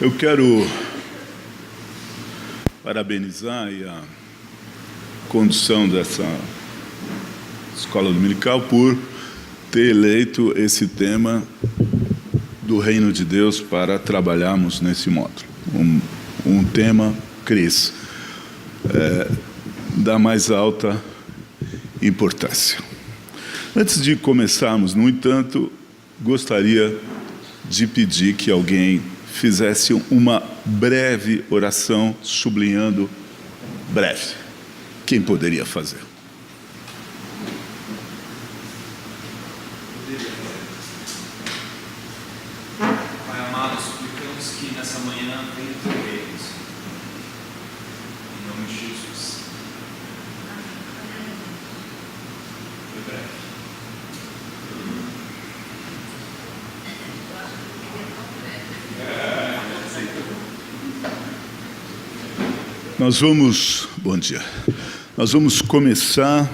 Eu quero parabenizar a condução dessa escola dominical por ter eleito esse tema do Reino de Deus para trabalharmos nesse módulo. Um tema, Cris, da mais alta importância. Antes de começarmos, no entanto, gostaria de pedir que alguém fizesse uma breve oração, sublinhando breve. Quem poderia fazer? Pai amado, suplicamos que nessa manhã venha o teu reino, em nome de Jesus. Foi breve. Bom dia. Nós vamos começar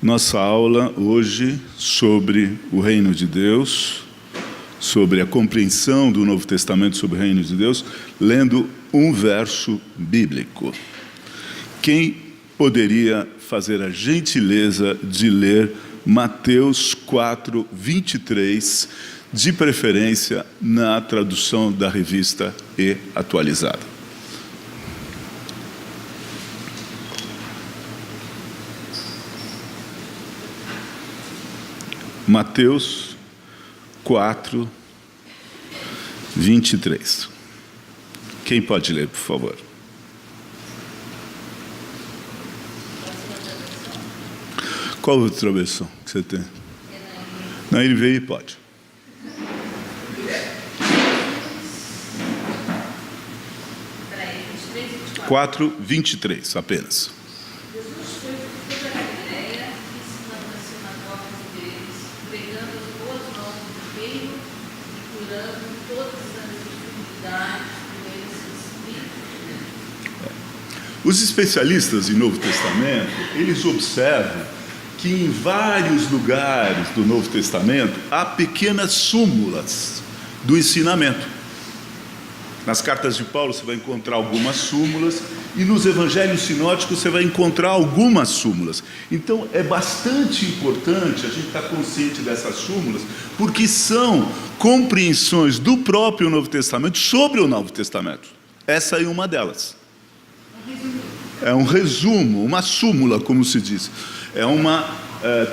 nossa aula hoje sobre o Reino de Deus, sobre a compreensão do Novo Testamento sobre o Reino de Deus, lendo um verso bíblico. Quem poderia fazer a gentileza de ler Mateus 4, 23, de preferência na tradução da Revista E atualizada? Mateus 4, 23. Quem pode ler, por favor? Qual outra versão que você tem? Na NVI pode. Quatro, 23, apenas. Os especialistas em Novo Testamento, eles observam que em vários lugares do Novo Testamento há pequenas súmulas do ensinamento. Nas cartas de Paulo você vai encontrar algumas súmulas e nos evangelhos sinóticos você vai encontrar algumas súmulas. Então é bastante importante a gente estar consciente dessas súmulas, porque são compreensões do próprio Novo Testamento sobre o Novo Testamento. Essa é uma delas. É um resumo, uma súmula, como se diz. É uma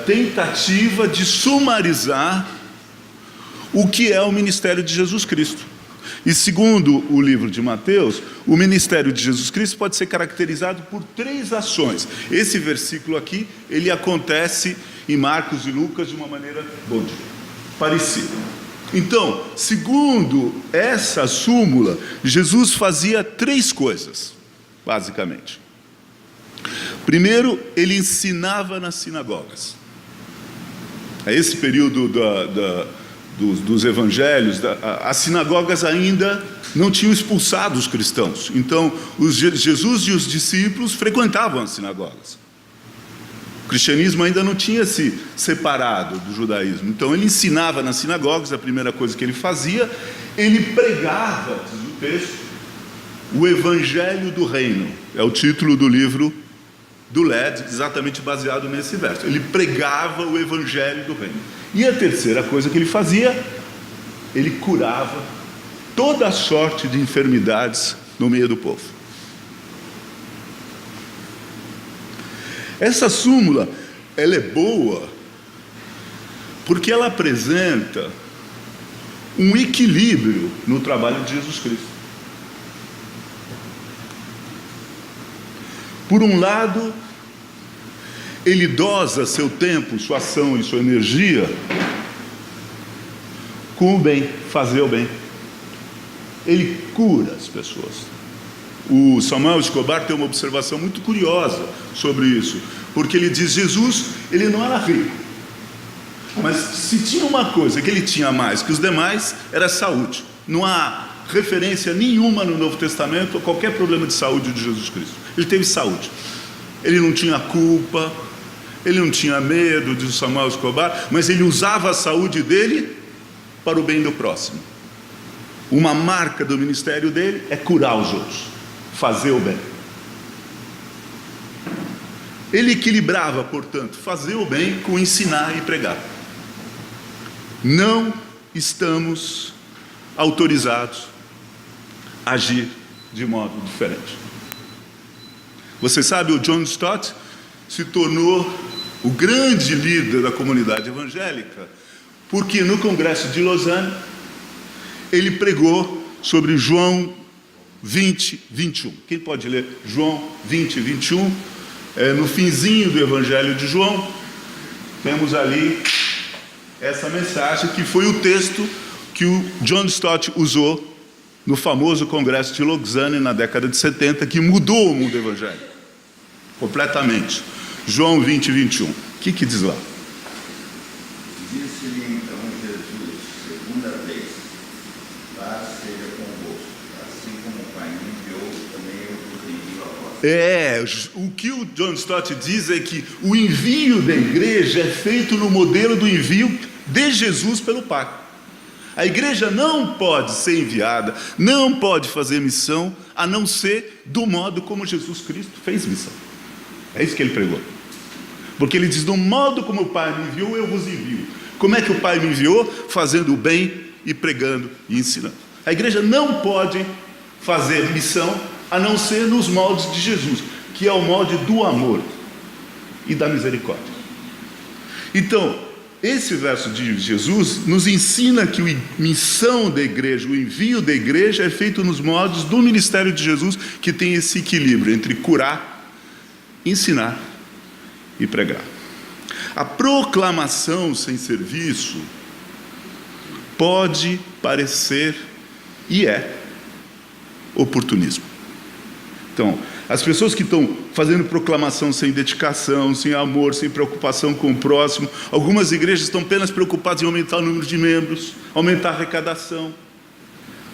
tentativa de sumarizar o que é o ministério de Jesus Cristo. E segundo o livro de Mateus, o ministério de Jesus Cristo pode ser caracterizado por 3 ações. Esse versículo aqui, ele acontece em Marcos e Lucas de uma maneira parecida. Então, segundo essa súmula, Jesus fazia 3 coisas, basicamente. Primeiro, ele ensinava nas sinagogas. A esse período dos evangelhos, as sinagogas ainda não tinham expulsado os cristãos. Então, Jesus e os discípulos frequentavam as sinagogas. O cristianismo ainda não tinha se separado do judaísmo. Então, ele ensinava nas sinagogas, a primeira coisa que ele fazia, ele pregava, diz o texto, o Evangelho do Reino. É o título do livro do LED, exatamente baseado nesse verso. Ele pregava o Evangelho do Reino. E a terceira coisa que ele fazia, ele curava toda a sorte de enfermidades no meio do povo. Essa súmula, ela é boa, porque ela apresenta um equilíbrio no trabalho de Jesus Cristo. Por um lado, ele dosa seu tempo, sua ação e sua energia com o bem, fazer o bem. Ele cura as pessoas. O Samuel Escobar tem uma observação muito curiosa sobre isso, porque ele diz: Jesus, ele não era rico, mas se tinha uma coisa que ele tinha mais que os demais, era saúde. Não há referência nenhuma no Novo Testamento a qualquer problema de saúde de Jesus Cristo. Ele teve saúde. Ele não tinha culpa, ele não tinha medo, diz Samuel Escobar, mas ele usava a saúde dele para o bem do próximo. Uma marca do ministério dele é curar os outros, fazer o bem. Ele equilibrava, portanto, fazer o bem com ensinar e pregar. Não estamos autorizados a agir de modo diferente. Você sabe, o John Stott se tornou o grande líder da comunidade evangélica, porque no Congresso de Lausanne ele pregou sobre João 20, 21. Quem pode ler João 20, 21? No finzinho do Evangelho de João, temos ali essa mensagem, que foi o texto que o John Stott usou no famoso Congresso de Lausanne na década de 70, que mudou o mundo evangélico completamente. João 20, 21. O que diz lá? Disse-lhe então Jesus, segunda vez: paz seja convosco. Assim como o Pai me enviou, também eu vos envio a vós. O que o John Stott diz é que o envio da igreja é feito no modelo do envio de Jesus pelo Pai. A igreja não pode ser enviada, não pode fazer missão, a não ser do modo como Jesus Cristo fez missão. É isso que ele pregou. Porque ele diz: do modo como o Pai me enviou, eu vos envio. Como é que o Pai me enviou? Fazendo o bem e pregando e ensinando. A igreja não pode fazer missão a não ser nos moldes de Jesus, que é o molde do amor e da misericórdia. Então, esse verso de Jesus nos ensina que a missão da igreja, o envio da igreja é feito nos moldes do ministério de Jesus, que tem esse equilíbrio entre curar, ensinar e pregar. A proclamação sem serviço pode parecer, e é, oportunismo. Então, as pessoas que estão fazendo proclamação sem dedicação, sem amor, sem preocupação com o próximo, algumas igrejas estão apenas preocupadas em aumentar o número de membros, aumentar a arrecadação,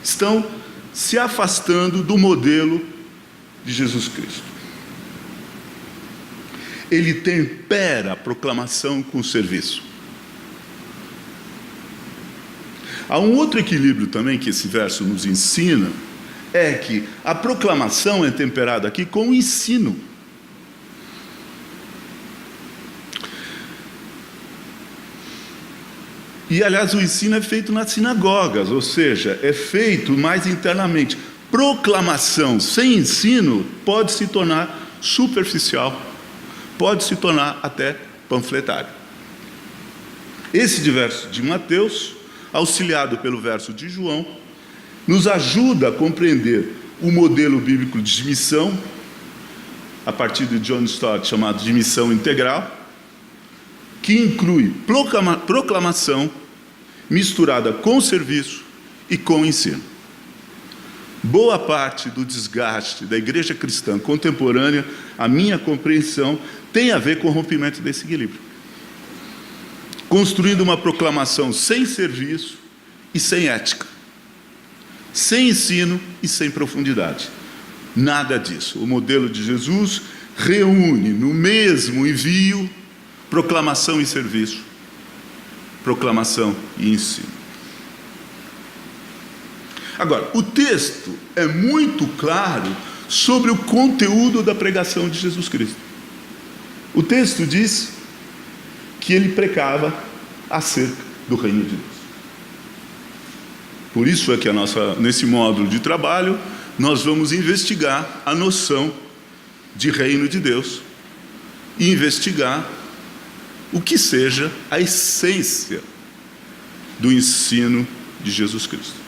estão se afastando do modelo de Jesus Cristo. Ele tempera a proclamação com o serviço. Há um outro equilíbrio também que esse verso nos ensina, é que a proclamação é temperada aqui com o ensino. E, aliás, o ensino é feito nas sinagogas, ou seja, é feito mais internamente. Proclamação sem ensino pode se tornar superficial, pode se tornar até panfletário. Esse verso de Mateus, auxiliado pelo verso de João, nos ajuda a compreender o modelo bíblico de missão, a partir de John Stott, chamado de missão integral, que inclui proclamação misturada com serviço e com ensino. Boa parte do desgaste da igreja cristã contemporânea, a minha compreensão, tem a ver com o rompimento desse equilíbrio. Construindo uma proclamação sem serviço e sem ética, sem ensino e sem profundidade. Nada disso. O modelo de Jesus reúne no mesmo envio proclamação e serviço, proclamação e ensino. Agora, o texto é muito claro sobre o conteúdo da pregação de Jesus Cristo. O texto diz que ele pregava acerca do reino de Deus. Por isso é que nesse módulo de trabalho, nós vamos investigar a noção de reino de Deus e investigar o que seja a essência do ensino de Jesus Cristo.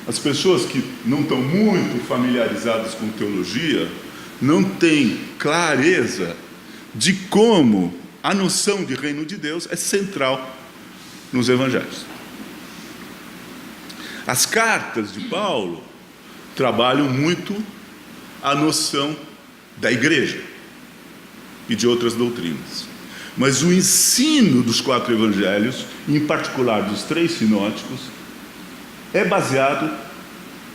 As pessoas que não estão muito familiarizadas com teologia não têm clareza de como a noção de reino de Deus é central nos evangelhos. As cartas de Paulo trabalham muito a noção da igreja e de outras doutrinas. Mas o ensino dos 4 evangelhos, em particular dos 3 sinóticos, é baseado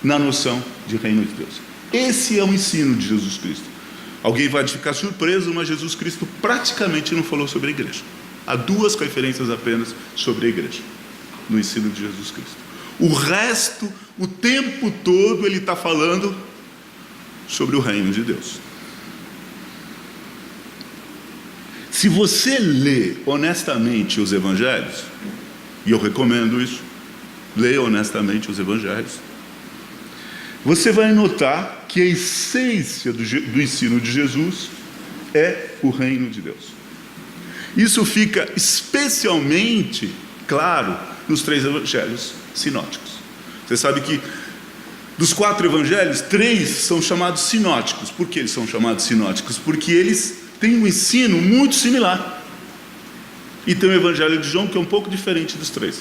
na noção de reino de Deus. Esse é o ensino de Jesus Cristo. Alguém vai ficar surpreso, mas Jesus Cristo praticamente não falou sobre a igreja. Há 2 referências apenas sobre a igreja, no ensino de Jesus Cristo. O resto, o tempo todo, ele está falando sobre o reino de Deus. Se você lê honestamente os evangelhos, e eu recomendo isso, leia honestamente os evangelhos, você vai notar que a essência do ensino de Jesus é o reino de Deus. Isso fica especialmente claro nos 3 evangelhos sinóticos. Você sabe que dos 4 evangelhos, 3 são chamados sinóticos. Por que eles são chamados sinóticos? Porque eles têm um ensino muito similar. E tem o evangelho de João, que é um pouco diferente dos 3.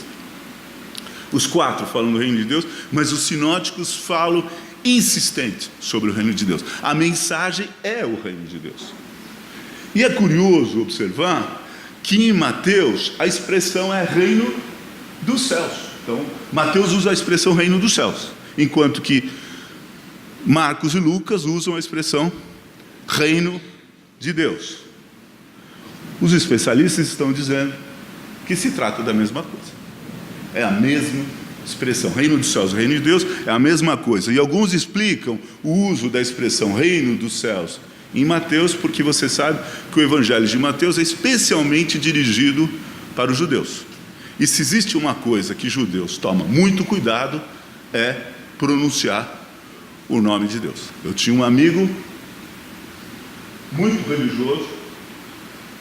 Os 4 falam do reino de Deus, mas os sinóticos falam insistente sobre o reino de Deus. A mensagem é o reino de Deus. E é curioso observar que em Mateus a expressão é reino dos céus. Então, Mateus usa a expressão reino dos céus, enquanto que Marcos e Lucas usam a expressão reino de Deus. Os especialistas estão dizendo que se trata da mesma coisa. É a mesma expressão. Reino dos céus, reino de Deus é a mesma coisa. E alguns explicam o uso da expressão reino dos céus em Mateus, porque você sabe que o evangelho de Mateus é especialmente dirigido para os judeus. E se existe uma coisa que judeus tomam muito cuidado, é pronunciar o nome de Deus. Eu tinha um amigo muito religioso,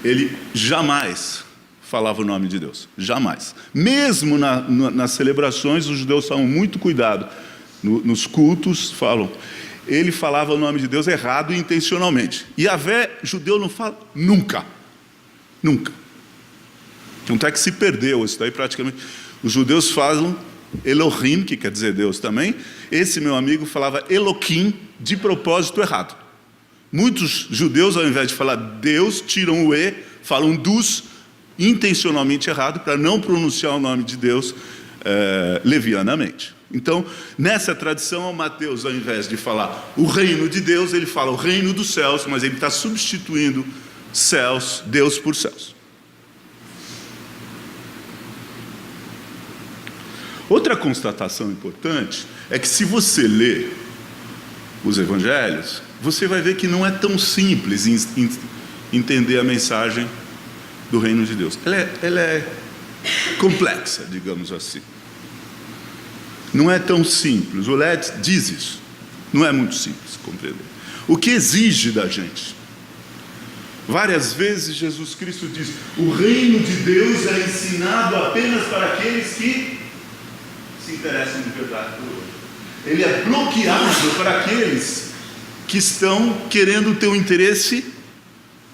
ele jamais falava o nome de Deus, jamais. Mesmo nas celebrações, os judeus tomam muito cuidado. Nos cultos, ele falava o nome de Deus errado intencionalmente. Yahvé, judeu não fala nunca. Nunca. Tanto é que se perdeu isso daí praticamente. Os judeus falam Elohim, que quer dizer Deus também. Esse meu amigo falava Eloquim de propósito errado. Muitos judeus, ao invés de falar Deus, tiram o E, falam dos intencionalmente errado, para não pronunciar o nome de Deus levianamente. Então, nessa tradição, Mateus, ao invés de falar o reino de Deus, ele fala o reino dos céus, mas ele está substituindo céus, Deus por céus. Outra constatação importante é que se você lê os evangelhos, você vai ver que não é tão simples entender a mensagem do reino de Deus. Ela é complexa, digamos assim. Não é tão simples. O Letts diz isso. Não é muito simples compreender. O que exige da gente? Várias vezes Jesus Cristo diz: o reino de Deus é ensinado apenas para aqueles que se interessam de verdade por ele. Ele é bloqueado para aqueles que estão querendo ter um interesse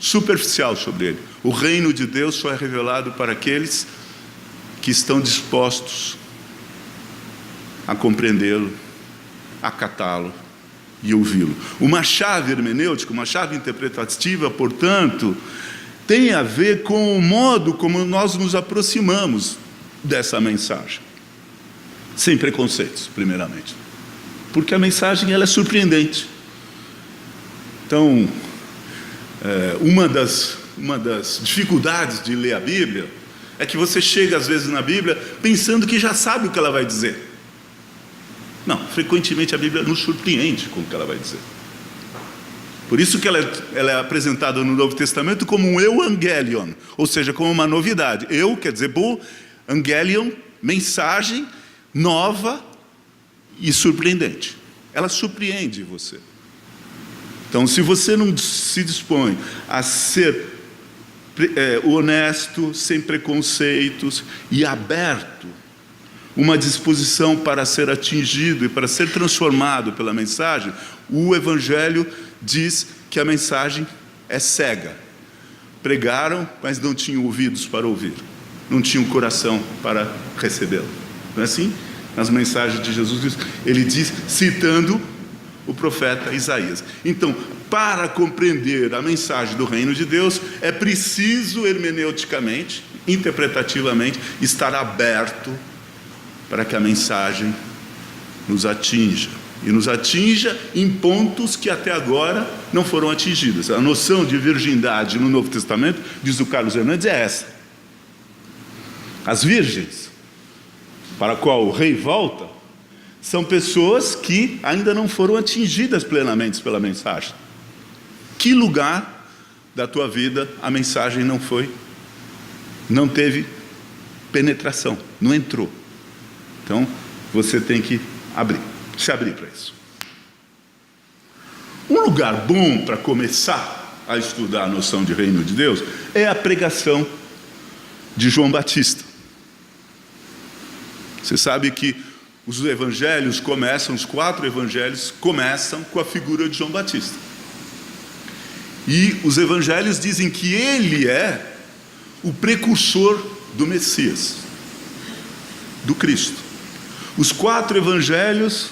superficial sobre ele. O reino de Deus só é revelado para aqueles que estão dispostos a compreendê-lo, acatá-lo e ouvi-lo. Uma chave hermenêutica, uma chave interpretativa, portanto, tem a ver com o modo como nós nos aproximamos dessa mensagem. Sem preconceitos, primeiramente. Porque a mensagem ela é surpreendente. Então, uma das dificuldades de ler a Bíblia é que você chega às vezes na Bíblia pensando que já sabe o que ela vai dizer. Não, frequentemente a Bíblia nos surpreende com o que ela vai dizer. Por isso que ela é apresentada no Novo Testamento como um euangelion, ou seja, como uma novidade. Eu quer dizer angelion, mensagem nova e surpreendente. Ela surpreende você. Então, se você não se dispõe a ser honesto, sem preconceitos e aberto, uma disposição para ser atingido e para ser transformado pela mensagem, o Evangelho diz que a mensagem é cega. Pregaram, mas não tinham ouvidos para ouvir, não tinham coração para recebê-la. Não é assim? Nas mensagens de Jesus, ele diz, citando o profeta Isaías. Então, para compreender a mensagem do reino de Deus, é preciso hermeneuticamente, interpretativamente, estar aberto para que a mensagem nos atinja. E nos atinja em pontos que até agora não foram atingidos. A noção de virgindade no Novo Testamento, diz o Carlos Hernandes, é essa. As virgens para a qual o rei volta, são pessoas que ainda não foram atingidas plenamente pela mensagem. Que lugar da tua vida a mensagem não teve penetração, não entrou. Então, você tem que se abrir para isso. Um lugar bom para começar a estudar a noção de reino de Deus é a pregação de João Batista. Você sabe que os evangelhos os 4 evangelhos começam com a figura de João Batista. E os evangelhos dizem que ele é o precursor do Messias, do Cristo. Os 4 evangelhos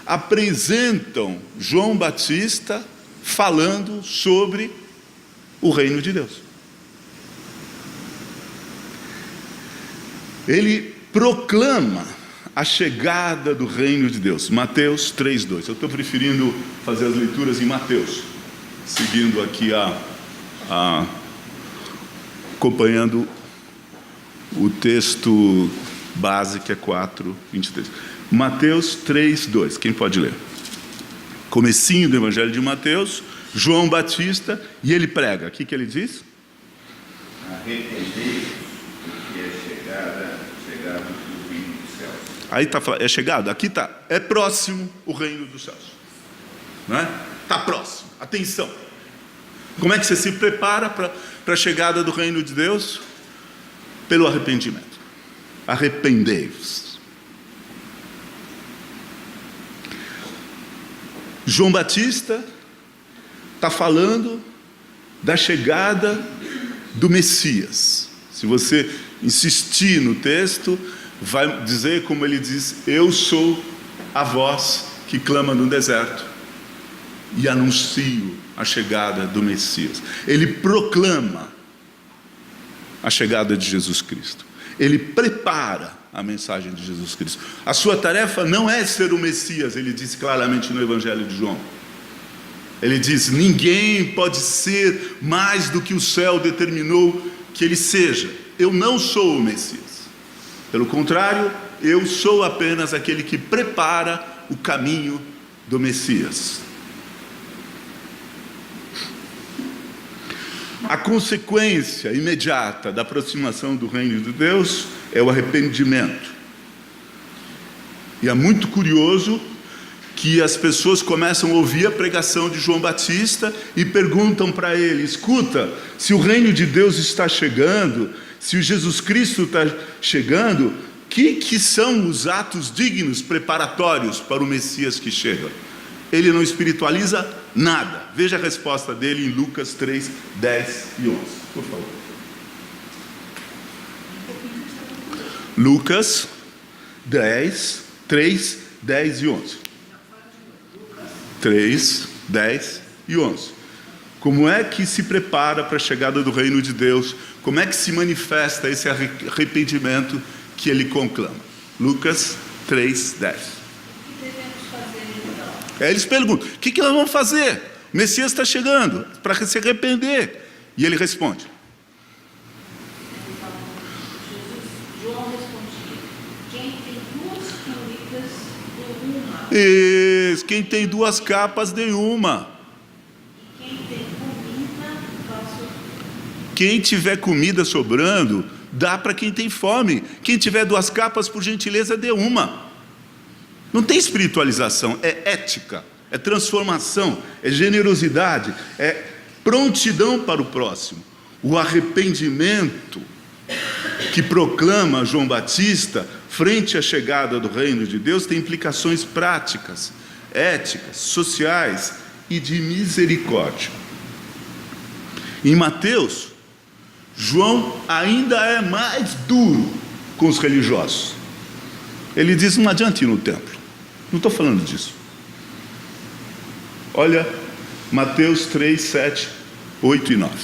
apresentam João Batista falando sobre o reino de Deus. Ele proclama a chegada do reino de Deus. Mateus 3:2. Eu estou preferindo fazer as leituras em Mateus, seguindo aqui acompanhando o texto base, que é 4:23. Mateus 3:2. Quem pode ler? Comecinho do Evangelho de Mateus, João Batista, e ele prega. O que ele diz? Arrependei-vos, porque é chegado o reino dos céus. Aí está falando, é chegado, aqui está, é próximo o reino dos céus. Não é? Está próximo, atenção. Como é que você se prepara para a chegada do reino de Deus? Pelo arrependimento. Arrependei-vos. João Batista está falando da chegada do Messias. Se você insistir no texto, vai dizer como ele diz: eu sou a voz que clama no deserto e anuncio a chegada do Messias. Ele proclama a chegada de Jesus Cristo. Ele prepara a mensagem de Jesus Cristo. A sua tarefa não é ser o Messias, ele disse claramente no Evangelho de João. Ele diz: ninguém pode ser mais do que o céu determinou que ele seja. Eu não sou o Messias. Pelo contrário, eu sou apenas aquele que prepara o caminho do Messias. A consequência imediata da aproximação do reino de Deus é o arrependimento. E é muito curioso que as pessoas começam a ouvir a pregação de João Batista e perguntam para ele: escuta, se o reino de Deus está chegando, se o Jesus Cristo está chegando, que são os atos dignos preparatórios para o Messias que chega? Ele não espiritualiza nada. Veja a resposta dele em Lucas 3, 10 e 11. Por favor. Lucas 3, 10 e 11. 3, 10 e 11. Como é que se prepara para a chegada do reino de Deus? Como é que se manifesta esse arrependimento que ele conclama? Lucas 3, 10. Eles perguntam: o que nós vamos fazer? O Messias está chegando para se arrepender. E ele responde. João respondia: quem tem 2 túnicas, dê uma. Isso, quem tem 2 capas, dê uma. E quem tem comida, faça. Quem tiver comida sobrando, dá para quem tem fome. Quem tiver 2 capas, por gentileza, dê uma. Não tem espiritualização, é ética, é transformação, é generosidade, é prontidão para o próximo. O arrependimento que proclama João Batista frente à chegada do reino de Deus tem implicações práticas, éticas, sociais e de misericórdia. Em Mateus, João ainda é mais duro com os religiosos. Ele diz: não adianta ir no templo. Não estou falando disso. Olha, Mateus 3, 7, 8 e 9.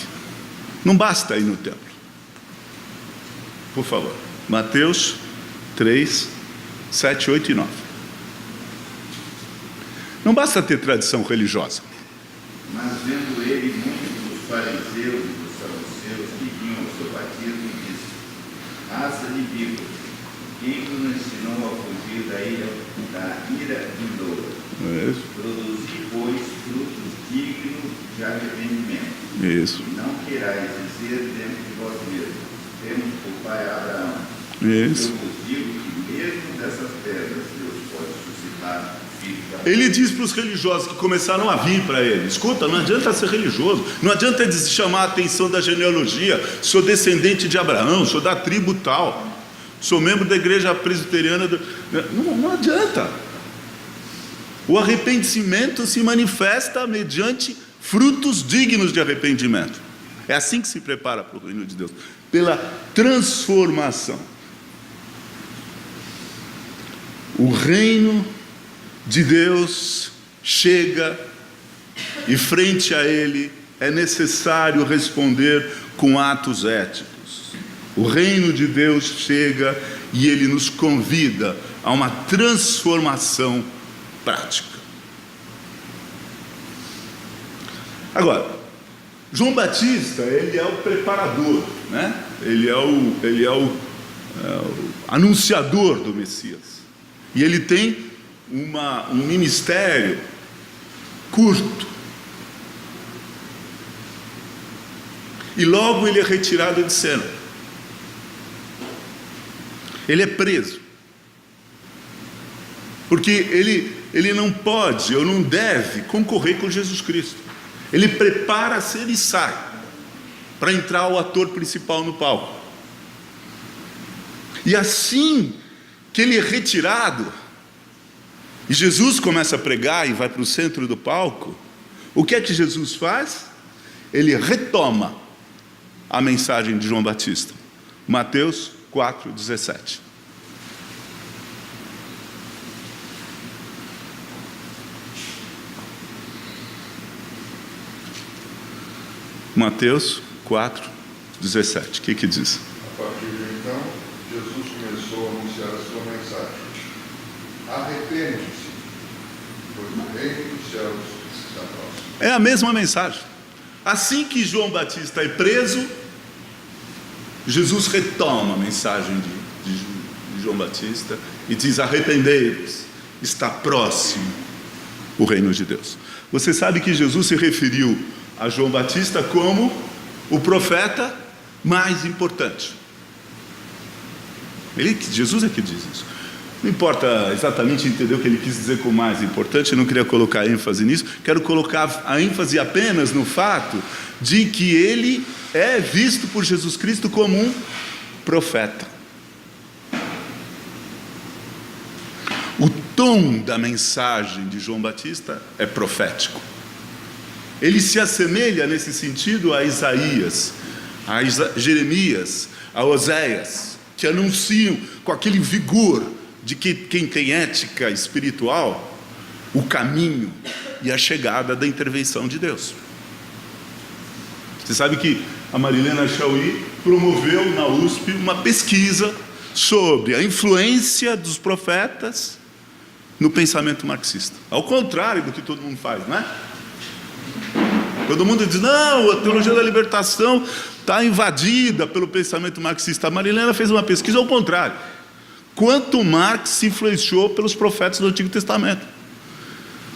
Não basta ir no templo. Por favor. Mateus 3, 7, 8 e 9. Não basta ter tradição religiosa. Mas vendo ele muitos dos fariseus e dos saduceus que vinham ao seu batismo, disse: raça de víboras, Quem nos ensinou a fugir da ira vindoura? Isso. Produzi, pois, frutos dignos de arrependimento. Isso. E não queirais dizer dentro de vós mesmos: temos por pai Abraão. Isso. Eu vos digo que mesmo dessas pedras Deus pode suscitar filhos de Abraão. Ele diz para os religiosos que começaram a vir para ele: escuta, não adianta ser religioso, não adianta chamar a atenção da genealogia, sou descendente de Abraão, sou da tribo tal, sou membro da igreja presbiteriana. Não adianta. O arrependimento se manifesta mediante frutos dignos de arrependimento. É assim que se prepara para o reino de Deus, pela transformação. O reino de Deus chega e frente a ele é necessário responder com atos éticos. O reino de Deus chega e ele nos convida a uma transformação prática. Agora, João Batista, ele é o preparador, né? Ele é o anunciador do Messias. E ele tem um ministério curto. E logo ele é retirado de cena. Ele é preso. Porque ele não pode ou não deve concorrer com Jesus Cristo. Ele prepara-se e sai para entrar o ator principal no palco. E assim que ele é retirado, e Jesus começa a pregar e vai para o centro do palco, o que é que Jesus faz? Ele retoma a mensagem de João Batista. Mateus 4:17. Mateus 4:17. O que diz? A partir de então, Jesus começou a anunciar a sua mensagem: arrepende-se, pois o reino dos céus está próximo. É a mesma mensagem. Assim que João Batista é preso, Jesus retoma a mensagem de João Batista e diz: arrependei-vos, está próximo o reino de Deus. Você sabe que Jesus se referiu a João Batista como o profeta mais importante. Jesus é que diz isso. Não importa exatamente entender o que ele quis dizer com mais importante, eu não queria colocar ênfase nisso, quero colocar a ênfase apenas no fato de que ele é visto por Jesus Cristo como um profeta. O tom da mensagem de João Batista é profético. Ele se assemelha nesse sentido a Isaías, a Jeremias, a Oséias, que anunciam com aquele vigor de que quem tem ética espiritual, o caminho e a chegada da intervenção de Deus. Você sabe que a Marilena Chauí promoveu na USP uma pesquisa sobre a influência dos profetas no pensamento marxista. Ao contrário do que todo mundo faz, não é? Todo mundo diz: não, a teologia da libertação está invadida pelo pensamento marxista. A Marilena fez uma pesquisa ao contrário. Quanto Marx se influenciou pelos profetas do Antigo Testamento.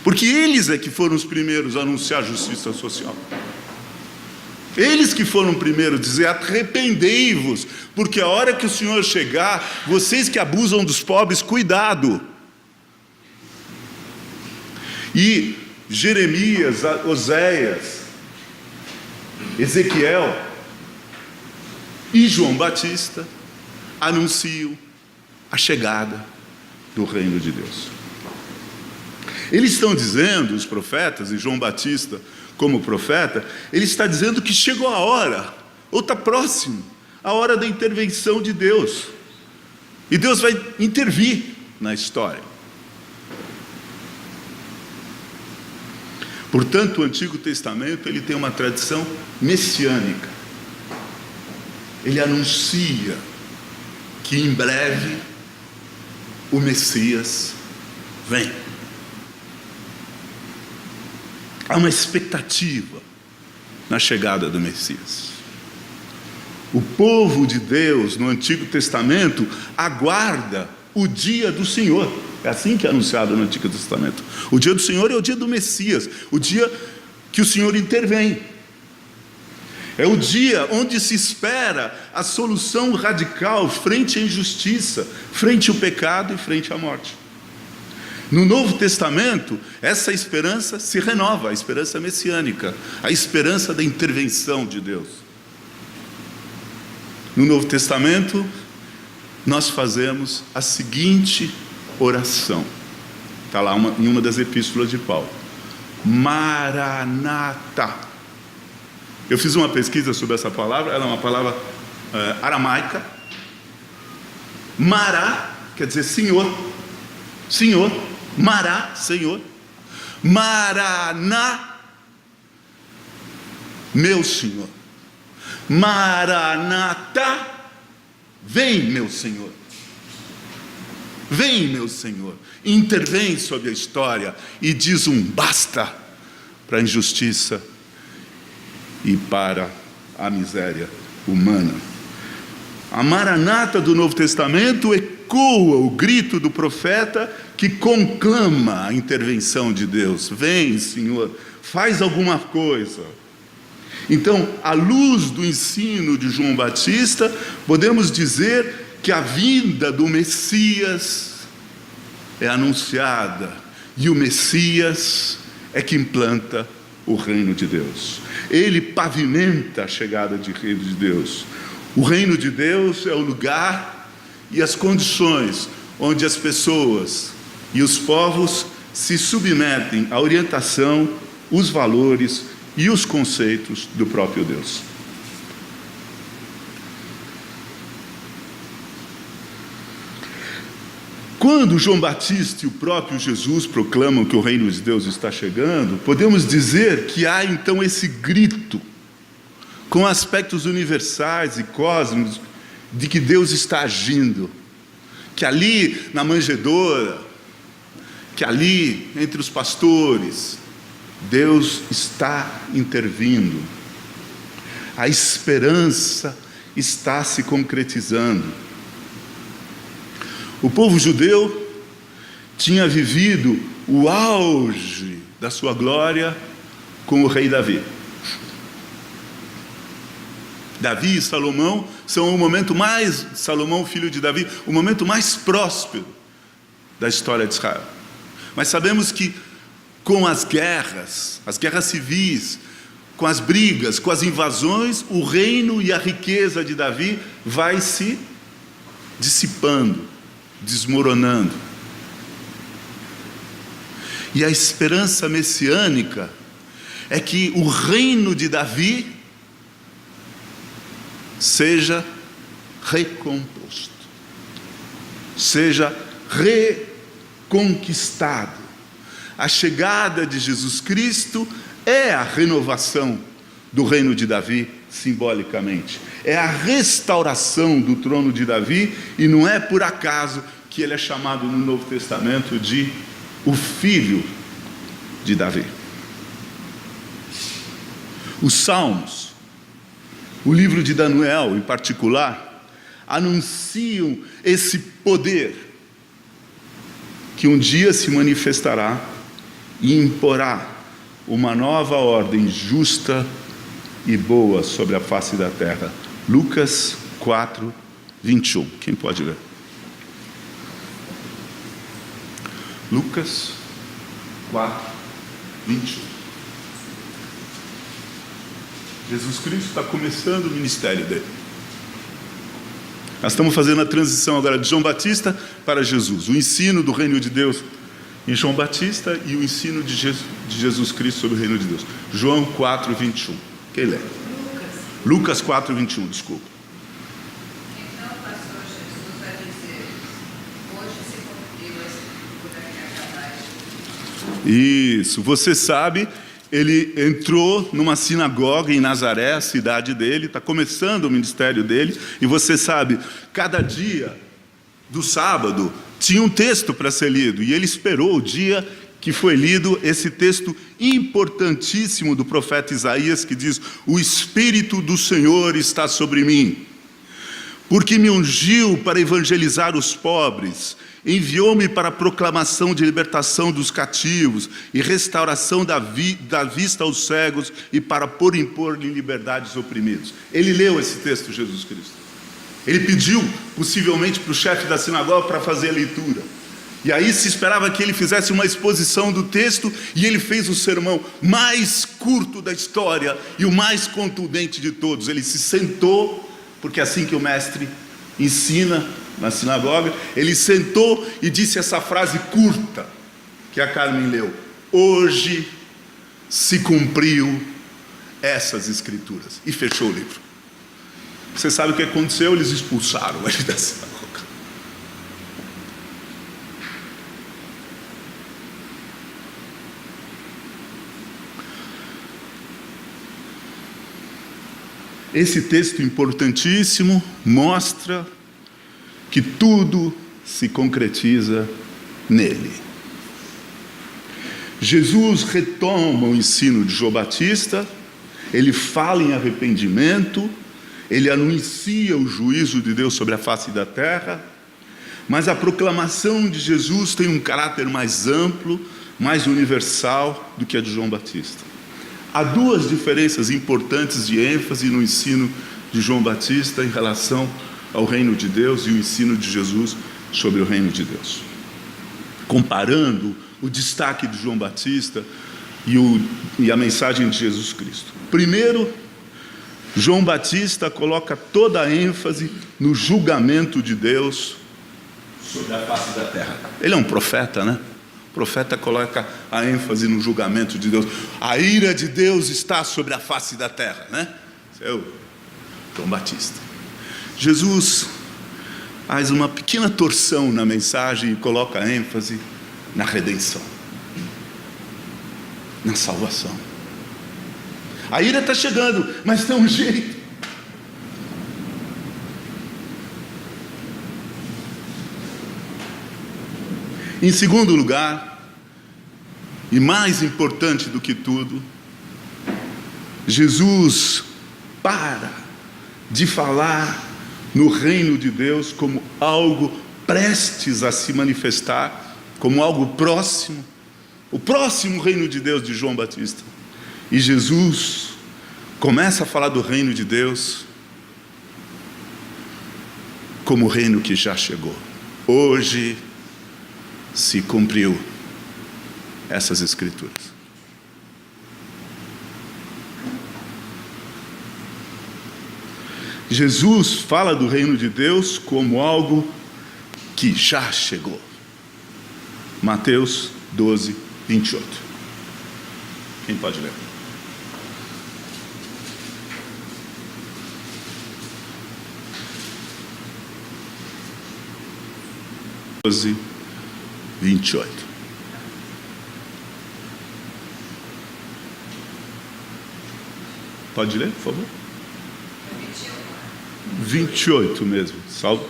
Porque eles é que foram os primeiros a anunciar a justiça social. Eles que foram primeiros a dizer: arrependei-vos, porque a hora que o Senhor chegar, vocês que abusam dos pobres, cuidado. E Jeremias, Oséias, Ezequiel e João Batista anunciam a chegada do reino de Deus. Eles estão dizendo, os profetas, e João Batista como profeta, ele está dizendo que chegou a hora, ou está próximo, a hora da intervenção de Deus. E Deus vai intervir na história. Portanto, o Antigo Testamento ele tem uma tradição messiânica. Ele anuncia que em breve o Messias vem. Há uma expectativa na chegada do Messias. O povo de Deus no Antigo Testamento aguarda o dia do Senhor. É assim que é anunciado no Antigo Testamento. O dia do Senhor é o dia do Messias, o dia que o Senhor intervém. É o dia onde se espera a solução radical frente à injustiça, frente ao pecado e frente à morte. No Novo Testamento, essa esperança se renova, a esperança messiânica, a esperança da intervenção de Deus. No Novo Testamento, nós fazemos a seguinte oração. Está lá em uma das epístolas de Paulo. Maranata. Eu fiz uma pesquisa sobre essa palavra, ela é uma palavra aramaica. Mará quer dizer Senhor. Senhor. Mará, Senhor. Maraná, meu Senhor. Maranata, vem, meu Senhor. Vem, meu Senhor. Intervém sobre a história e diz um basta para a injustiça e para a miséria humana. A Maranata do Novo Testamento ecoa o grito do profeta que conclama a intervenção de Deus. Vem, Senhor, faz alguma coisa. Então, à luz do ensino de João Batista, podemos dizer que a vinda do Messias é anunciada e o Messias é que implanta o reino de Deus. Ele pavimenta a chegada do reino de Deus. O reino de Deus é o lugar e as condições onde as pessoas e os povos se submetem à orientação, os valores e os conceitos do próprio Deus. Quando João Batista e o próprio Jesus proclamam que o reino de Deus está chegando, podemos dizer que há então esse grito com aspectos universais e cósmicos de que Deus está agindo, que ali na manjedoura, que ali entre os pastores, Deus está intervindo. A esperança está se concretizando. O povo judeu tinha vivido o auge da sua glória com o rei Davi. Davi e Salomão são o momento mais, Salomão, filho de Davi, o momento mais próspero da história de Israel. Mas sabemos que com as guerras civis, com as brigas, com as invasões, o reino e a riqueza de Davi vai se dissipando, desmoronando. E a esperança messiânica é que o reino de Davi seja recomposto, seja reconquistado. A chegada de Jesus Cristo é a renovação do reino de Davi, simbolicamente. É a restauração do trono de Davi, e não é por acaso que ele é chamado no Novo Testamento de o filho de Davi. Os Salmos, o livro de Daniel em particular, anunciam esse poder que um dia se manifestará e imporá uma nova ordem justa e boa sobre a face da terra. Lucas 4, 21. Quem pode ler? Lucas 4, 21. Jesus Cristo está começando o ministério dele. Nós estamos fazendo a transição agora de João Batista para Jesus. O ensino do reino de Deus em João Batista e o ensino de Jesus Cristo sobre o reino de Deus. João 4, 21. Quem lê? Lucas 4, 21, desculpa. Então passou Jesus a dizer: hoje se cumpriu a escritura que acabaste. Isso, você sabe, ele entrou numa sinagoga em Nazaré, a cidade dele, está começando o ministério dele, e você sabe, cada dia do sábado tinha um texto para ser lido, e ele esperou o dia que foi lido esse texto importantíssimo do profeta Isaías, que diz: o Espírito do Senhor está sobre mim, porque me ungiu para evangelizar os pobres, enviou-me para a proclamação de libertação dos cativos e restauração da vista aos cegos e para impor em liberdade os oprimidos. Ele leu esse texto, Jesus Cristo. Ele pediu, possivelmente, para o chefe da sinagoga para fazer a leitura. E aí se esperava que ele fizesse uma exposição do texto, e ele fez o sermão mais curto da história e o mais contundente de todos. Ele se sentou, porque é assim que o mestre ensina na sinagoga, ele sentou e disse essa frase curta, que a Carmen leu: hoje se cumpriu essas escrituras. E fechou o livro. Você sabe o que aconteceu? Eles expulsaram ele da sinagoga. Esse texto importantíssimo mostra que tudo se concretiza nele. Jesus retoma o ensino de João Batista, ele fala em arrependimento, ele anuncia o juízo de Deus sobre a face da terra, mas a proclamação de Jesus tem um caráter mais amplo, mais universal do que a de João Batista. Há duas diferenças importantes de ênfase no ensino de João Batista em relação ao reino de Deus e o ensino de Jesus sobre o reino de Deus. Comparando o destaque de João Batista e a mensagem de Jesus Cristo. Primeiro, João Batista coloca toda a ênfase no julgamento de Deus sobre a face da terra. Ele é um profeta, né? O profeta coloca a ênfase no julgamento de Deus. A ira de Deus está sobre a face da terra, né? Esse é o João Batista. Jesus faz uma pequena torção na mensagem e coloca a ênfase na redenção, na salvação. A ira está chegando, mas tem um jeito. Em segundo lugar, e mais importante do que tudo, Jesus para de falar no reino de Deus como algo prestes a se manifestar, como algo próximo, o próximo reino de Deus de João Batista. E Jesus começa a falar do reino de Deus como o reino que já chegou. Hoje se cumpriu essas escrituras. Jesus fala do reino de Deus como algo que já chegou. Mateus 12, 28. Quem pode ler? Doze, 28. Pode ler, por favor? 28 mesmo.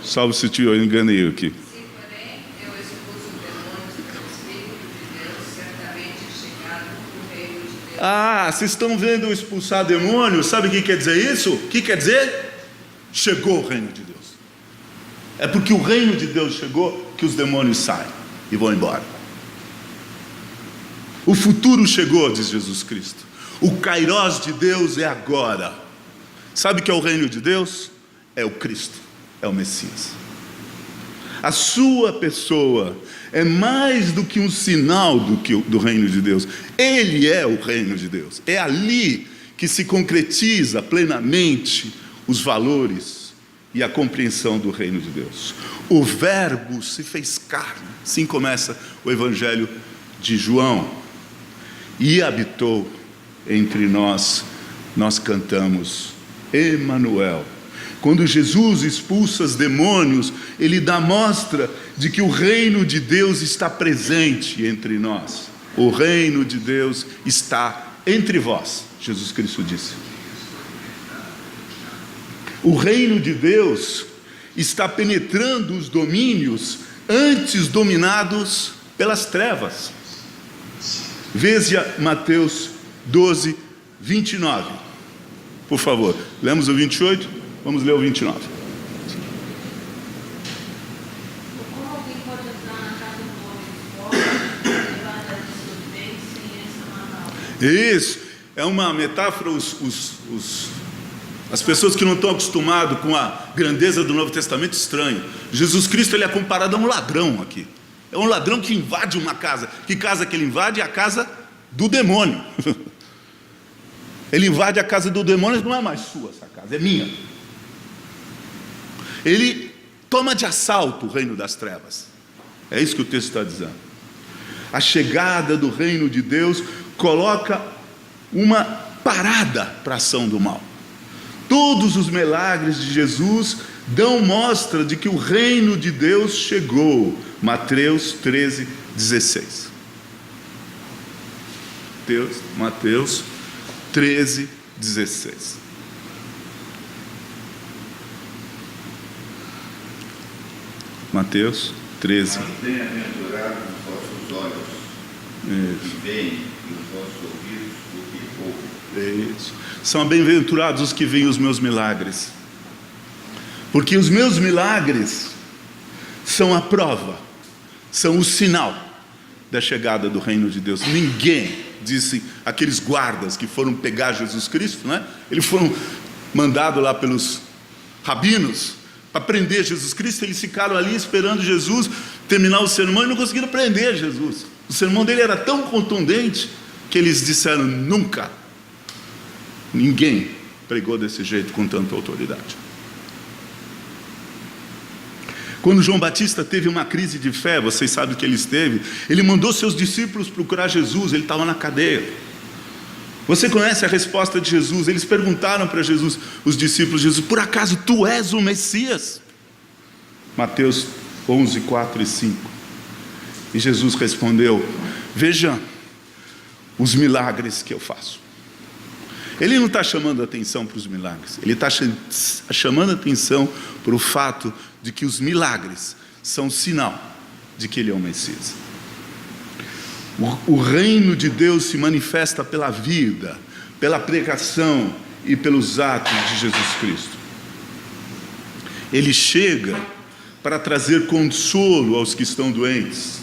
Salve se eu enganei aqui. Se, porém, eu expulso demônios pelo Espírito de Deus, certamente é chegado o reino de Deus. Ah, vocês estão vendo eu expulsar demônios? Sabe o que quer dizer isso? O que quer dizer? Chegou o reino de Deus. É porque o reino de Deus chegou que os demônios saem e vão embora. O futuro chegou, diz Jesus Cristo. O kairós de Deus é agora. Sabe o que é o reino de Deus? É o Cristo, é o Messias. A sua pessoa é mais do que um sinal do reino de Deus. Ele é o reino de Deus. É ali que se concretiza plenamente os valores e a compreensão do reino de Deus. O Verbo se fez carne. Assim começa o Evangelho de João. E habitou entre nós. Nós cantamos Emanuel. Quando Jesus expulsa os demônios, ele dá mostra de que o reino de Deus está presente entre nós. O reino de Deus está entre vós, Jesus Cristo disse. O reino de Deus está penetrando os domínios antes dominados pelas trevas. Veja Mateus 12, 29. Por favor, lemos o 28, vamos ler o 29. Como alguém pode entrar na casa do homem fora, levar das suas bens sem essa matá-lo? Isso, é uma metáfora. As pessoas que não estão acostumadas com a grandeza do Novo Testamento estranho. Jesus Cristo, ele é comparado a um ladrão aqui. É um ladrão que invade uma casa. Que casa que ele invade? É a casa do demônio. Ele invade a casa do demônio, não é mais sua essa casa, é minha. Ele toma de assalto o reino das trevas. É isso que o texto está dizendo. A chegada do reino de Deus coloca uma parada para a ação do mal. Todos os milagres de Jesus dão mostra de que o reino de Deus chegou. Mateus 13, 16. Mateus 13, 16. Mateus 13. Mas bem-aventurados os vossos olhos, que veem, e os vossos ouvidos, o que ouvem. Isso. São bem-aventurados os que veem os meus milagres, porque os meus milagres são a prova, são o sinal da chegada do reino de Deus. Ninguém, disse aqueles guardas que foram pegar Jesus Cristo, né? Eles foram mandados lá pelos rabinos para prender Jesus Cristo. Eles ficaram ali esperando Jesus terminar o sermão e não conseguiram prender Jesus. O sermão dele era tão contundente que eles disseram: nunca ninguém pregou desse jeito com tanta autoridade. Quando João Batista teve uma crise de fé, vocês sabem o que ele teve, ele mandou seus discípulos procurar Jesus, ele estava na cadeia. Você conhece a resposta de Jesus? Eles perguntaram para Jesus, os discípulos de Jesus: por acaso tu és o Messias? Mateus 11, 4 e 5. E Jesus respondeu: veja os milagres que eu faço. Ele não está chamando atenção para os milagres, ele está chamando atenção para o fato de que os milagres são sinal de que ele é o Messias. O reino de Deus se manifesta pela vida, pela pregação e pelos atos de Jesus Cristo. Ele chega para trazer consolo aos que estão doentes.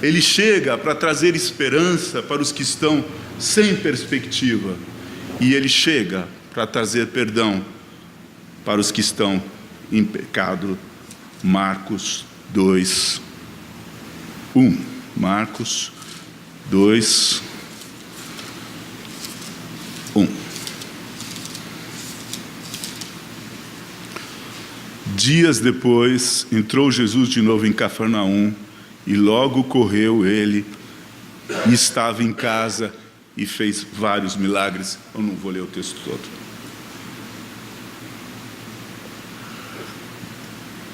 Ele chega para trazer esperança para os que estão sem perspectiva. E ele chega para trazer perdão para os que estão em pecado. Marcos 2, 1. Marcos 2, 1. Dias depois, entrou Jesus de novo em Cafarnaum, e logo correu ele, e estava em casa, e fez vários milagres. Eu não vou ler o texto todo.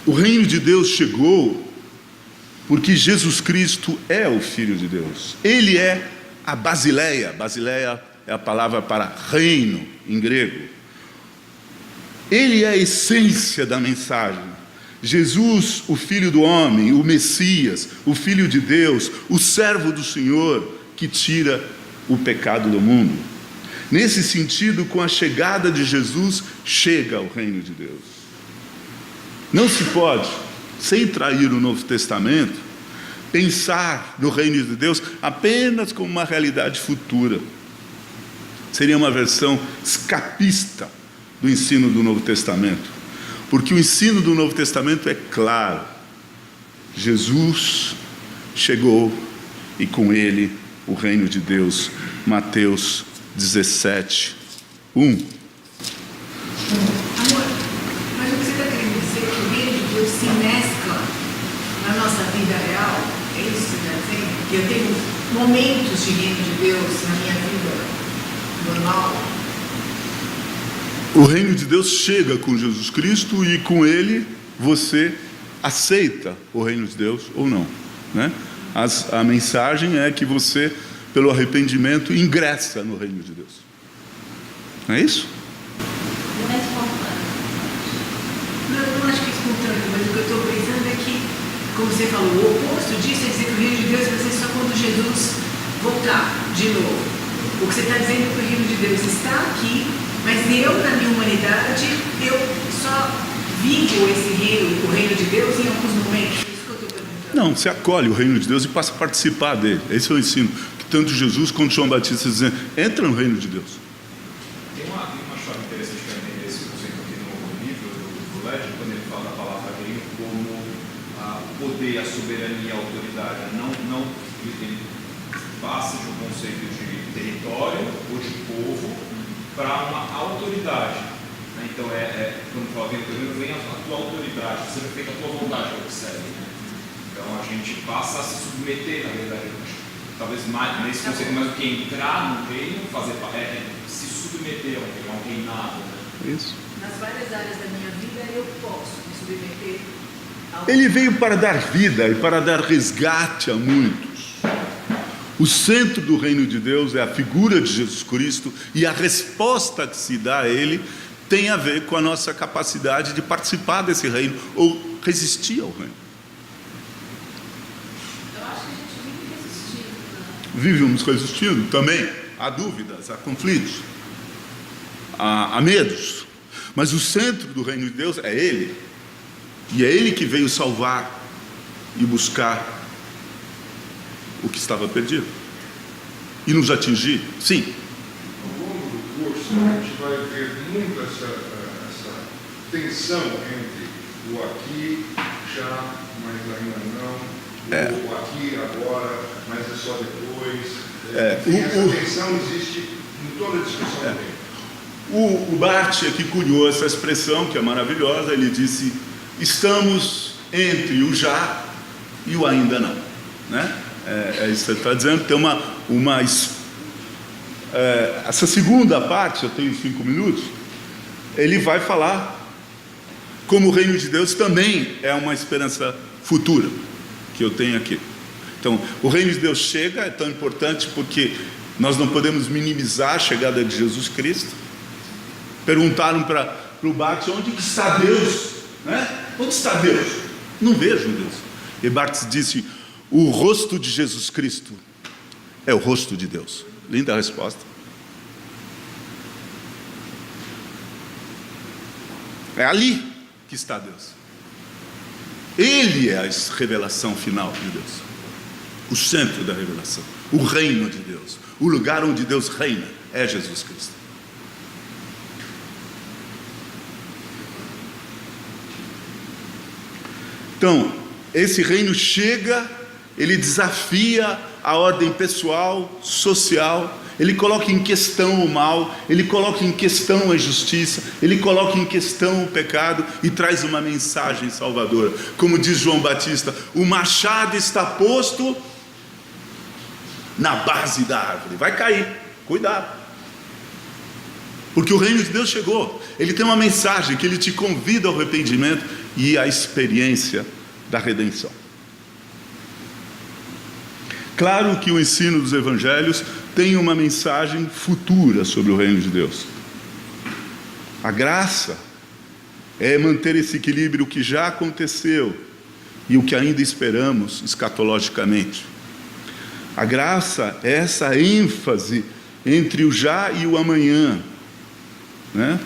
O reino de Deus chegou porque Jesus Cristo é o Filho de Deus. Ele é a Basileia. Basileia é a palavra para reino em grego. Ele é a essência da mensagem. Jesus, o Filho do homem, o Messias, o Filho de Deus, o servo do Senhor, que tira o pecado do mundo. Nesse sentido, com a chegada de Jesus, chega o reino de Deus. Não se pode, sem trair o Novo Testamento, pensar no reino de Deus apenas como uma realidade futura. Seria uma versão escapista do ensino do Novo Testamento, porque o ensino do Novo Testamento é claro: Jesus chegou e com ele o reino de Deus. Mateus 17, 1. Amor, mas o que você está querendo dizer é que o reino de Deus se mescla na nossa vida real? É isso que você está dizendo? Que eu tenho momentos de reino de Deus na minha vida normal? O reino de Deus chega com Jesus Cristo e com ele você aceita o reino de Deus ou não, né? A mensagem é que você, pelo arrependimento, ingressa no reino de Deus. Não é isso? Não é espontâneo. Não, eu não acho que é espontâneo, mas o que eu estou pensando é que, como você falou, o oposto disso é dizer que o reino de Deus vai ser só quando Jesus voltar de novo. O que você está dizendo é que o reino de Deus está aqui, mas eu, na minha humanidade, eu só vivo esse reino, o reino de Deus, em alguns momentos. É isso que eu estou perguntando. Não, você acolhe o reino de Deus e passa a participar dele. Esse é o ensino que tanto Jesus quanto João Batista dizem: entra no reino de Deus. Tem uma chave interessante para entender esse conceito aqui no livro do Led, quando ele fala da palavra reino como poder, a soberania, a autoridade. Não, ele passa de um conceito de território ou de povo para uma autoridade. Então, quando fala vem a tua autoridade, você feita a tua vontade que observe. Então, a gente passa a se submeter, na verdade, talvez mais nesse conceito, mais do que entrar no reino, se submeter a um reinado. Né? Isso. Nas várias áreas da minha vida, eu posso me submeter ao... Ele veio para dar vida e para dar resgate a muitos. O centro do reino de Deus é a figura de Jesus Cristo, e a resposta que se dá a ele tem a ver com a nossa capacidade de participar desse reino ou resistir ao reino. Eu acho que a gente vive resistindo, né? Vivemos resistindo também. Há dúvidas, há conflitos, há medos. Mas o centro do reino de Deus é Ele. E é Ele que veio salvar e buscar o que estava perdido. E nos atingir, sim. Ao longo do curso, a gente vai ver muito essa tensão entre o aqui, já, mas ainda não, o aqui, agora, mas é só depois. Essa tensão existe em toda a discussão dele. O Barth que cunhou essa expressão, que é maravilhosa. Ele disse: estamos entre o já e o ainda não, né? É isso que ele está dizendo. Tem essa segunda parte, eu tenho 5 minutos, ele vai falar como o reino de Deus também é uma esperança futura que eu tenho aqui. Então, o reino de Deus chega, é tão importante porque nós não podemos minimizar a chegada de Jesus Cristo. Perguntaram para o Barth: onde que está Deus? Né? Onde está Deus? Não vejo Deus. E Barth disse: o rosto de Jesus Cristo é o rosto de Deus. Linda a resposta. É ali que está Deus. Ele é a revelação final de Deus, o centro da revelação, o reino de Deus, o lugar onde Deus reina é Jesus Cristo. Então, esse reino chega, ele desafia a ordem pessoal, social, ele coloca em questão o mal, ele coloca em questão a injustiça, ele coloca em questão o pecado e traz uma mensagem salvadora. Como diz João Batista: o machado está posto na base da árvore, vai cair, cuidado. Porque o reino de Deus chegou, ele tem uma mensagem que ele te convida ao arrependimento e à experiência da redenção. Claro que o ensino dos evangelhos tem uma mensagem futura sobre o reino de Deus. A graça é manter esse equilíbrio que já aconteceu e o que ainda esperamos escatologicamente. A graça é essa ênfase entre o já e o amanhã, né?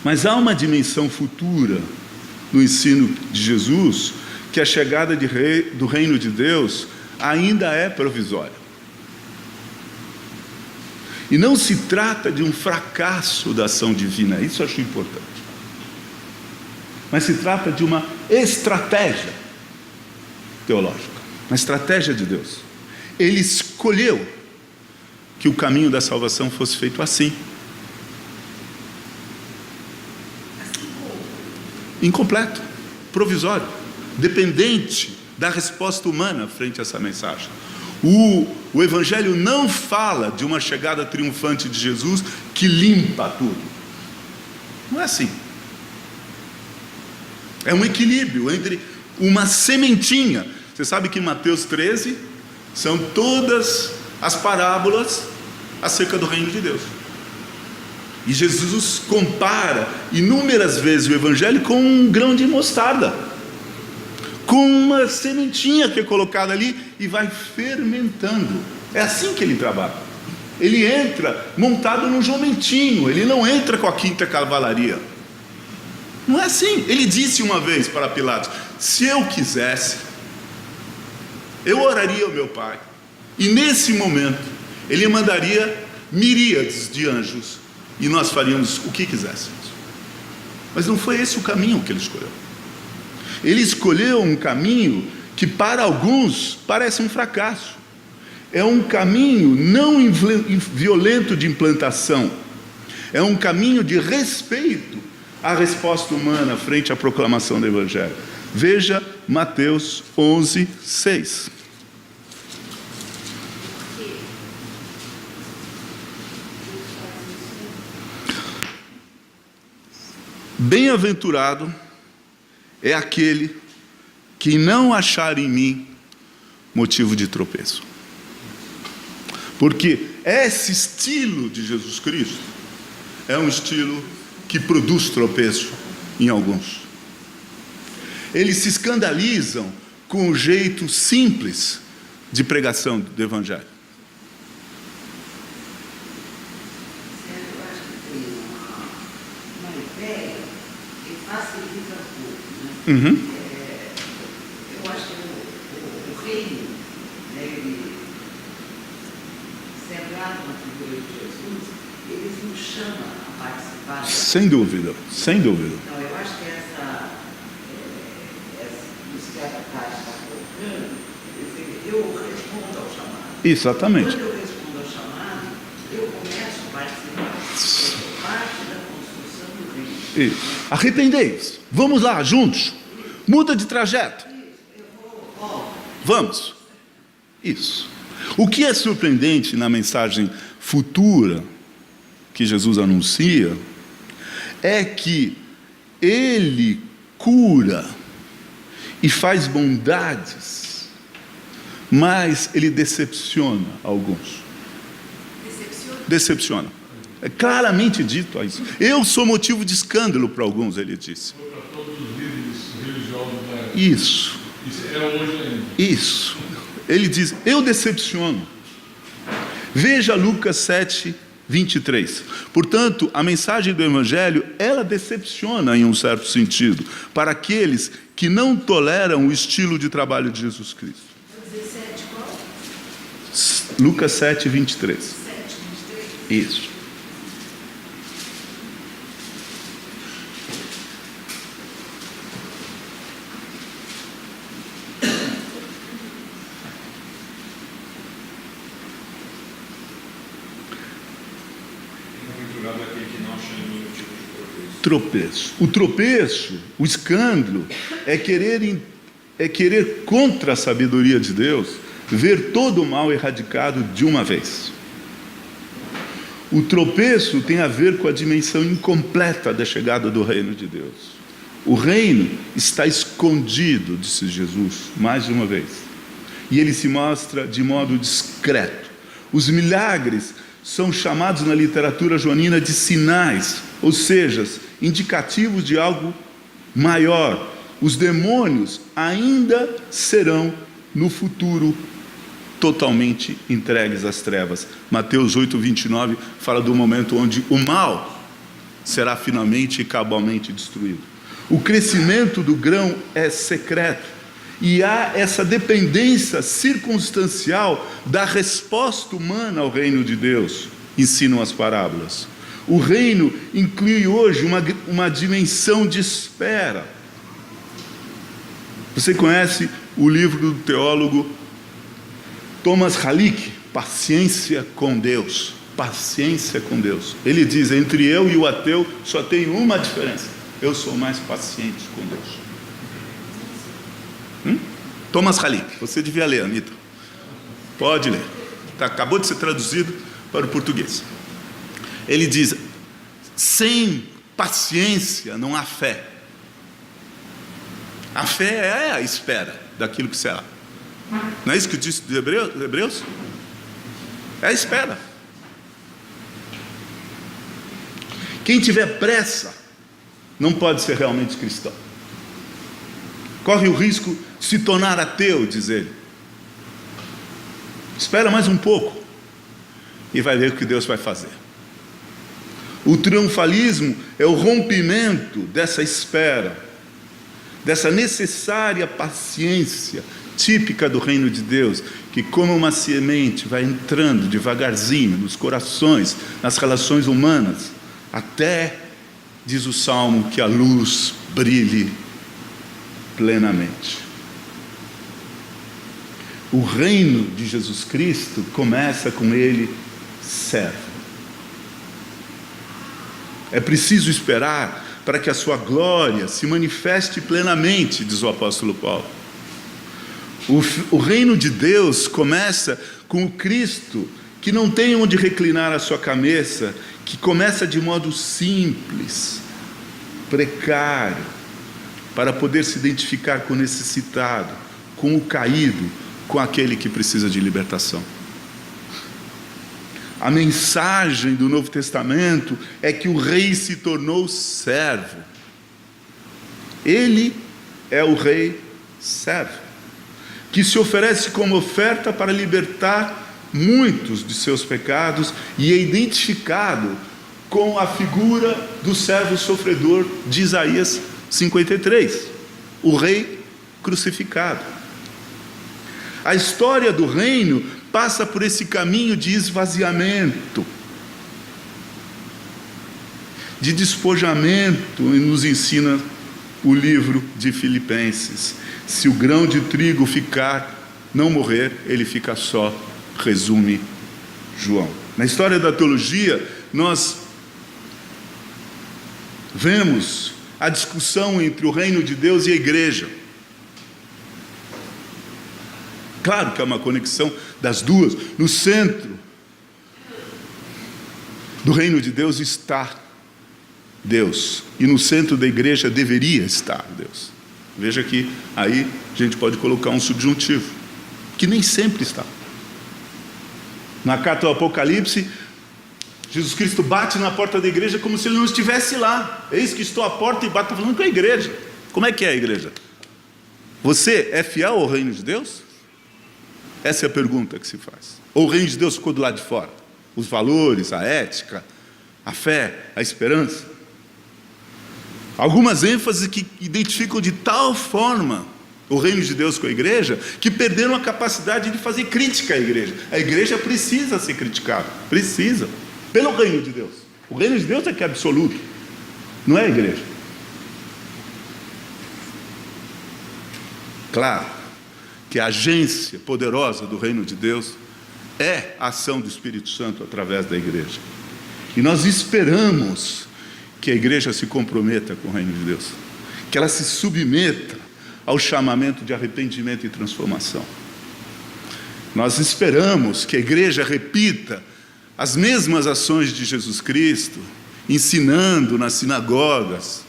Mas há uma dimensão futura no ensino de Jesus, que a chegada do reino de Deus ainda é provisória. E não se trata de um fracasso da ação divina, isso eu acho importante. Mas se trata de uma estratégia teológica, uma estratégia de Deus. Ele escolheu que o caminho da salvação fosse feito assim. Incompleto, provisório, dependente da resposta humana frente a essa mensagem. O Evangelho não fala de uma chegada triunfante de Jesus que limpa tudo. Não é assim. É um equilíbrio entre uma sementinha. Você sabe que em Mateus 13 são todas as parábolas acerca do reino de Deus. E Jesus compara inúmeras vezes o Evangelho com um grão de mostarda, com uma sementinha que é colocada ali e vai fermentando. É assim que ele trabalha. Ele entra montado num jumentinho, ele não entra com a quinta cavalaria. Não é assim. Ele disse uma vez para Pilatos: se eu quisesse, eu oraria ao meu Pai, e nesse momento ele mandaria miríades de anjos e nós faríamos o que quiséssemos. Mas não foi esse o caminho que ele escolheu. Ele escolheu um caminho que para alguns parece um fracasso. É um caminho não violento de implantação. É um caminho de respeito à resposta humana frente à proclamação do Evangelho. Veja Mateus 11, 6. Bem-aventurado é aquele que não achar em mim motivo de tropeço. Porque esse estilo de Jesus Cristo é um estilo que produz tropeço em alguns. Eles se escandalizam com o jeito simples de pregação do Evangelho. Eu acho que tem uma ideia que facilita um pouco, né? Eu acho que o reino, né, ele, centrado na figura de Jesus, eles nos chamam a participar. Sem dúvida, sem dúvida. Então, eu acho que essa isso que a Tati está colocando, eu respondo ao chamado. Exatamente. Quando eu respondo ao chamado, eu começo a participar. Eu sou parte da construção do reino. Arrependei-vos. Vamos lá, juntos. Muda de trajeto. Vamos. Isso. O que é surpreendente na mensagem futura que Jesus anuncia é que ele cura e faz bondades, mas ele decepciona alguns. Decepciona. É claramente dito isso. Eu sou motivo de escândalo para alguns, ele disse. Para todos os líderes religiosos da época. Isso. Isso é hoje ainda. Isso. Ele diz: eu decepciono. Veja Lucas 7, 23. Portanto, a mensagem do Evangelho, ela decepciona em um certo sentido, para aqueles que não toleram o estilo de trabalho de Jesus Cristo. 17, qual? Lucas 7, 23. 7, 23. Isso. Bem-aventurado é aquele que não acha em mim motivo de tropeço. Tropeço. O tropeço, o escândalo, é querer contra a sabedoria de Deus, ver todo o mal erradicado de uma vez. O tropeço tem a ver com a dimensão incompleta da chegada do reino de Deus. O reino está escondido, disse Jesus, mais de uma vez. E ele se mostra de modo discreto. Os milagres são chamados na literatura joanina de sinais, ou seja, indicativos de algo maior. Os demônios ainda serão, no futuro, totalmente entregues às trevas. Mateus 8, 29 fala do momento onde o mal será finalmente e cabalmente destruído. O crescimento do grão é secreto e há essa dependência circunstancial da resposta humana ao reino de Deus, ensinam as parábolas. O reino inclui hoje uma dimensão de espera. Você conhece o livro do teólogo Thomas Halleck, Paciência com Deus. Paciência com Deus. Ele diz: entre eu e o ateu só tem uma diferença: eu sou mais paciente com Deus. Thomas Halleck, você devia ler, Anitta. Pode ler. Acabou de ser traduzido para o português. Ele diz: sem paciência não há fé. A fé é a espera daquilo que será. Não é isso que diz de Hebreus? É a espera. Quem tiver pressa não pode ser realmente cristão. corre o risco de se tornar ateu, diz ele. Espera mais um pouco e vai ver o que Deus vai fazer. O triunfalismo é o rompimento dessa espera, dessa necessária paciência típica do reino de Deus, que como uma semente vai entrando devagarzinho nos corações, nas relações humanas, até, diz o Salmo, que a luz brilhe plenamente. O reino de Jesus Cristo começa com ele servo. É preciso esperar para que a sua glória se manifeste plenamente, diz o apóstolo Paulo. O reino de Deus começa com o Cristo, que não tem onde reclinar a sua cabeça, que começa de modo simples, precário, para poder se identificar com o necessitado, com o caído, com aquele que precisa de libertação. A mensagem do Novo Testamento é que o rei se tornou servo. Ele é o rei servo, que se oferece como oferta para libertar muitos de seus pecados, e é identificado com a figura do servo sofredor de Isaías 53, o rei crucificado. A história do reino passa por esse caminho de esvaziamento, de despojamento, e nos ensina o livro de Filipenses. Se o grão de trigo não morrer, ele fica só, resume João. Na história da teologia, nós vemos a discussão entre o reino de Deus e a igreja. Claro que é uma conexão das duas. No centro do reino de Deus está Deus, e no centro da igreja deveria estar Deus. Veja que aí a gente pode colocar um subjuntivo, que nem sempre está. Na carta do Apocalipse, Jesus Cristo bate na porta da igreja como se ele não estivesse lá. Eis que estou à porta e bato, está falando com a igreja. Como é que é a igreja? Você é fiel ao reino de Deus? Essa é a pergunta que se faz. Ou o reino de Deus ficou do lado de fora? Os valores, a ética, a fé, a esperança. Algumas ênfases que identificam de tal forma o reino de Deus com a igreja, que perderam a capacidade de fazer crítica à igreja. A igreja precisa ser criticada, precisa, pelo reino de Deus. O reino de Deus é que é absoluto, não é a igreja. Claro que a agência poderosa do reino de Deus é a ação do Espírito Santo através da igreja. E nós esperamos que a igreja se comprometa com o reino de Deus, que ela se submeta ao chamamento de arrependimento e transformação. Nós esperamos que a igreja repita as mesmas ações de Jesus Cristo, ensinando nas sinagogas,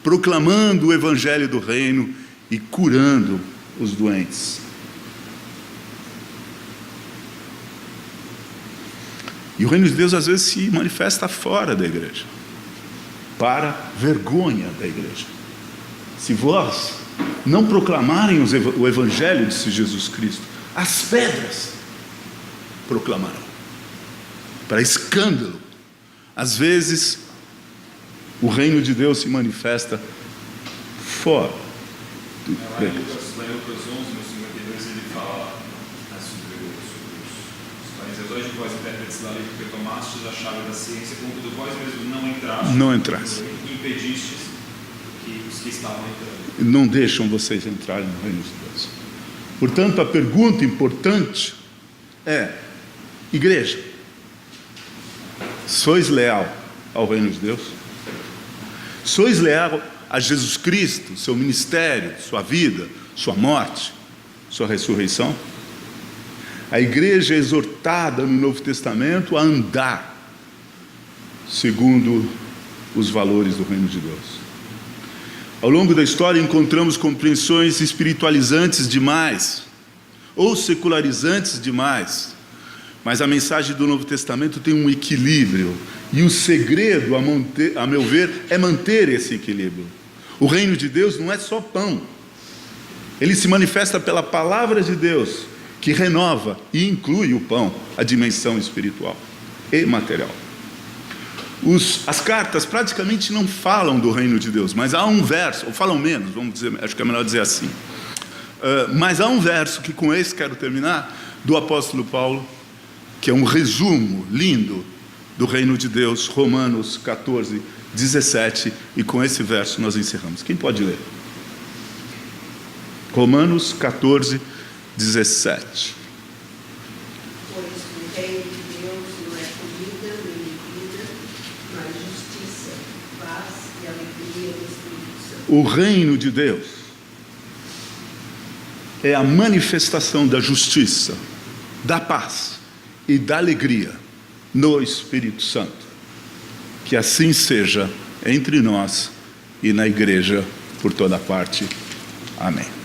proclamando o evangelho do reino e curando os doentes. E o reino de Deus às vezes se manifesta fora da igreja, para vergonha da igreja. Se vós não proclamarem o evangelho, disse Jesus Cristo, as pedras proclamarão, para escândalo. Às vezes o reino de Deus se manifesta fora do Lá em Lucas 11, no 52, ele fala sobre os fariseus: hoje vós intérpretes da lei, porque tomastes a chave da ciência, contudo vós mesmos não entrastes, impedistes que os que estavam entrando. Não deixam vocês entrarem no reino de Deus. Portanto, a pergunta importante é: igreja, sois leal ao reino de Deus? Sois leal a Jesus Cristo, seu ministério, sua vida, sua morte, sua ressurreição? A igreja é exortada no Novo Testamento a andar segundo os valores do reino de Deus. Ao longo da história encontramos compreensões espiritualizantes demais, ou secularizantes demais, mas a mensagem do Novo Testamento tem um equilíbrio, e o segredo, a meu ver, é manter esse equilíbrio. O reino de Deus não é só pão, Ele se manifesta pela palavra de Deus, que renova e inclui o pão, a dimensão espiritual e material. As cartas praticamente não falam do reino de Deus, mas há um verso, ou falam menos, vamos dizer, acho que é melhor dizer assim. Mas há um verso que com esse quero terminar, do apóstolo Paulo, que é um resumo lindo do reino de Deus, Romanos 14, 17, e com esse verso nós encerramos. Quem pode ler? Romanos 14, 17. Pois o reino de Deus não é comida nem bebida, mas justiça, paz e alegria do Espírito Santo. O reino de Deus é a manifestação da justiça, da paz e da alegria no Espírito Santo. Que assim seja entre nós e na igreja por toda parte. Amém.